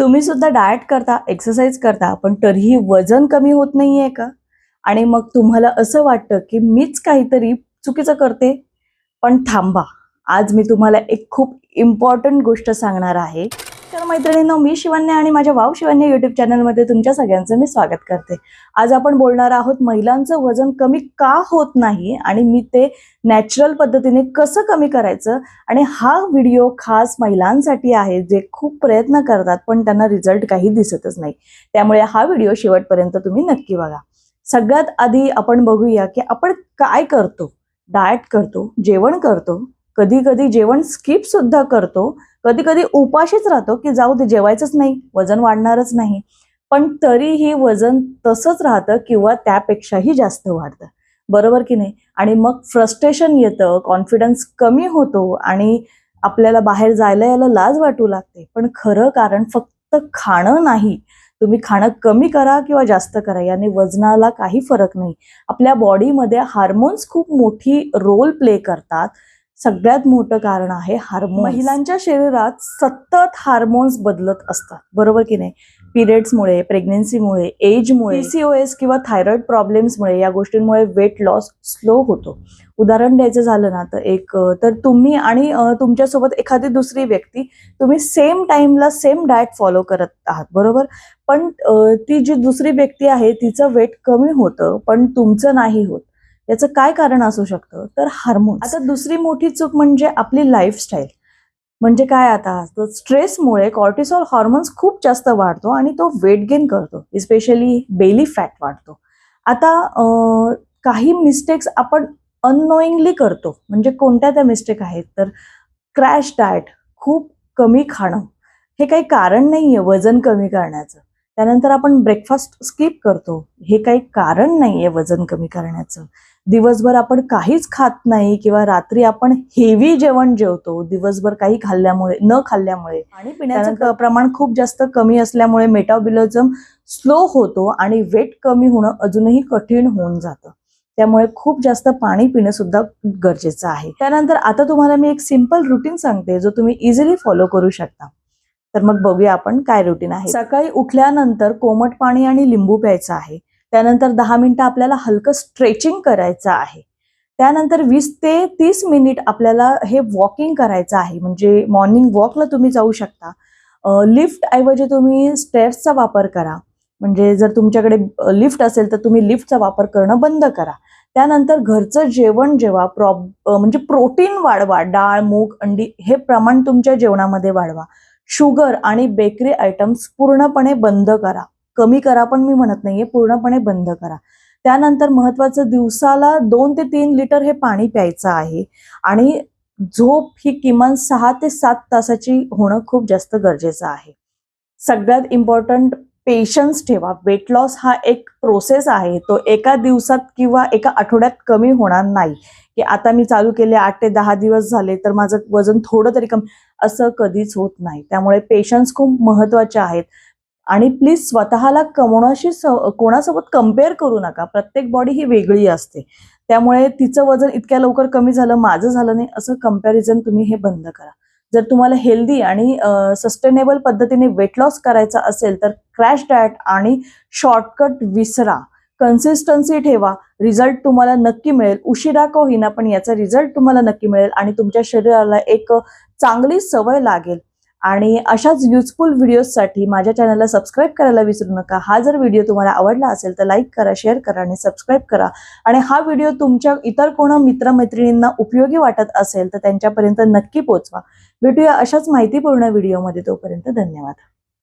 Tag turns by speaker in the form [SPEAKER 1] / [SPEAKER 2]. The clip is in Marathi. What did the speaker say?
[SPEAKER 1] तुम्ही सुद्धा डाएट करता, एक्सरसाइज करता, पण तरीही वजन कमी होत नाहीये का? आणि मग तुम्हाला असं वाटतं की मीच काहीतरी चुकीचं करते. पण थांबा, आज मी तुम्हाला एक खूप इम्पॉर्टंट गोष्ट सांगणार आहे. तर मैत्रिणींनो, मी शिवन्या आणि माझ्या वाव शिवन्या यूट्यूब चॅनलमध्ये तुमच्या सगळ्यांचं मी स्वागत करते. आज आपण बोलणार आहोत महिलांचं वजन कमी का होत नाही आणि मी ते नॅचरल पद्धतीने कसं कमी करायचं. आणि हा व्हिडिओ खास महिलांसाठी आहे जे खूप प्रयत्न करतात पण त्यांना रिझल्ट काही दिसतच नाही. त्यामुळे हा व्हिडिओ शेवटपर्यंत तुम्ही नक्की बघा. सगळ्यात आधी आपण बघूया की आपण काय करतो. डाएट करतो, जेवण करतो, कधी कधी जेवण स्किप सुद्धा करतो, कधी कधी उपाशीच राहतो की जाऊ दे जेवायचंच नाही, वजन वाढणारच नाही, पण तरीही वजन तसंच राहतं किंवा त्यापेक्षाही जास्त वाढतं. बरोबर की नाही? आणि मग फ्रस्ट्रेशन येतं, कॉन्फिडन्स कमी होतो आणि आपल्याला बाहेर जायला यायला लाज वाटू लागते. पण खरं कारण फक्त खाणं नाही. तुम्ही खाणं कमी करा किंवा जास्त करा, याने वजनाला काही फरक नाही. आपल्या बॉडीमध्ये हार्मोन्स खूप मोठी रोल प्ले करतात. सगळ्यात मोठं कारण आहे हार्मोन. महिलांच्या शरीरात सतत हार्मोन्स बदलत असतात, बरोबर की नाही? पिरियड्समुळे, प्रेग्नन्सीमुळे, एजमुळे, PCOS किंवा थायरॉइड प्रॉब्लेम्समुळे, या गोष्टींमुळे वेट लॉस स्लो होतो. उदाहरण द्यायचं झालं ना तर तुम्ही आणि तुमच्यासोबत एखादी दुसरी व्यक्ती, तुम्ही सेम टाइमला सेम डाएट फॉलो करत आहात, बरोबर? पण ती जी दुसरी व्यक्ती आहे तिचं वेट कमी होतं पण तुमचं नाही होत. याचं काय कारण असू शकतं? तर हार्मोन. आता दुसरी मोठी चूक म्हणजे आपली लाईफस्टाईल. म्हणजे काय, आता स्ट्रेसमुळे कॉर्टिसॉल हार्मोन्स खूप जास्त वाढतो आणि तो वेट गेन करतो, स्पेशली बेली फॅट वाढतो. आता काही मिस्टेक्स आपण अननोईंगली करतो. म्हणजे कोणत्या त्या मिस्टेक आहेत? तर क्रॅश डाएट, खूप कमी खाणं, हे काही कारण नाहीये वजन कमी करण्याचं. त्यानंतर आपण ब्रेकफास्ट स्किप करतो, हे काही कारण नाहीये वजन कमी करण्याचं. दिवसभर आपण काहीच खात नाही किंवा रात्री आपण हेवी जेवण जेवतो दिवसभर काही न खाल्ल्यामुळे. आणि पिण्याचं प्रमाण खूप जास्त कमी असल्यामुळे मेटाबॉलिझम स्लो होतो आणि वेट कमी होणं अजूनही कठीण होऊन जातं. त्यामुळे खूप जास्त पाणी पिणं सुद्धा गरजेचं आहे. त्यानंतर आता तुम्हाला मी एक सिंपल रुटीन सांगते जो तुम्ही इझिली फॉलो करू शकता. तर मग बघूया आपण काय रुटीन आहे. सकाळी उठल्यानंतर कोमट पाणी आणि लिंबू प्यायचं आहे. त्यानंतर 10 मिनिटं आपल्याला हलकं स्ट्रेचिंग करायचं आहे. त्यानंतर 20 ते 30 मिनिट आपल्याला हे वॉकिंग करायचं आहे. म्हणजे मॉर्निंग वॉकला तुम्ही जाऊ शकता. लिफ्ट ऐवजी तुम्ही स्टेअर्सचा वापर करा. म्हणजे जर तुमच्याकडे लिफ्ट असेल तर तुम्ही लिफ्टचा वापर करणं बंद करा. त्यानंतर घरचं जेवण जेवा, म्हणजे प्रोटीन वाढवा. डाळ, मूग, अंडी हे प्रमाण तुमच्या जेवणामध्ये वाढवा. शुगर आणि बेकरी आयटम्स पूर्णपणे बंद करा. कमी करा पण मी म्हणत नाहीये, पूर्णपणे बंद करा. त्यानंतर महत्वाचं, दिवसाला 2 ते 3 लिटर हे पाणी प्यायचं आहे. आणि झोप ही किमान 6 ते 7 तासाची होणं खूप जास्त गरजेचं आहे. सगळ्यात इम्पॉर्टंट, पेशन्स ठेवा. वेट लॉस हा एक प्रोसेस आहे. तो एका दिवसात किंवा एका आठवड्यात कमी होणार नाही. की आता मी चालू केले 8 ते 10 दिवस झाले तर माझं वजन थोडं तरी कमी, असं कधीच होत नाही. त्यामुळे पेशन्स खूप महत्वाचे आहेत. आणि प्लीज स्वतःला कोणासोबत कम्पेअर करू नका. प्रत्येक बॉडी ही वेगळी असते. त्यामुळे तिचं वजन इतक्या लवकर कमी झालं, माझं झालं नाही, असं कम्पॅरिझन तुम्ही हे बंद करा. जर तुम्हाला हेल्दी आणि सस्टेनेबल पद्धतीने वेट लॉस करायचा असेल तर क्रॅश डाएट आणि शॉर्टकट विसरा. कन्सिस्टन्सी ठेवा. रिझल्ट तुम्हाला नक्की मिळेल. उशिरा का होईना पण याचा रिझल्ट तुम्हाला नक्की मिळेल आणि तुमच्या शरीराला एक चांगली सवय लागेल. आणि अशाच युजफुल व्हिडिओजसाठी माझ्या चॅनलला सबस्क्राईब करायला विसरू नका. हा जर व्हिडिओ तुम्हाला आवडला असेल तर लाईक करा, शेअर करा आणि सबस्क्राईब करा. आणि हा व्हिडिओ तुमच्या इतर कोणा मित्रमैत्रिणींना उपयोगी वाटत असेल तर त्यांच्यापर्यंत नक्की पोहोचवा. भेटूया अशाच माहितीपूर्ण व्हिडिओमध्ये. तोपर्यंत धन्यवाद.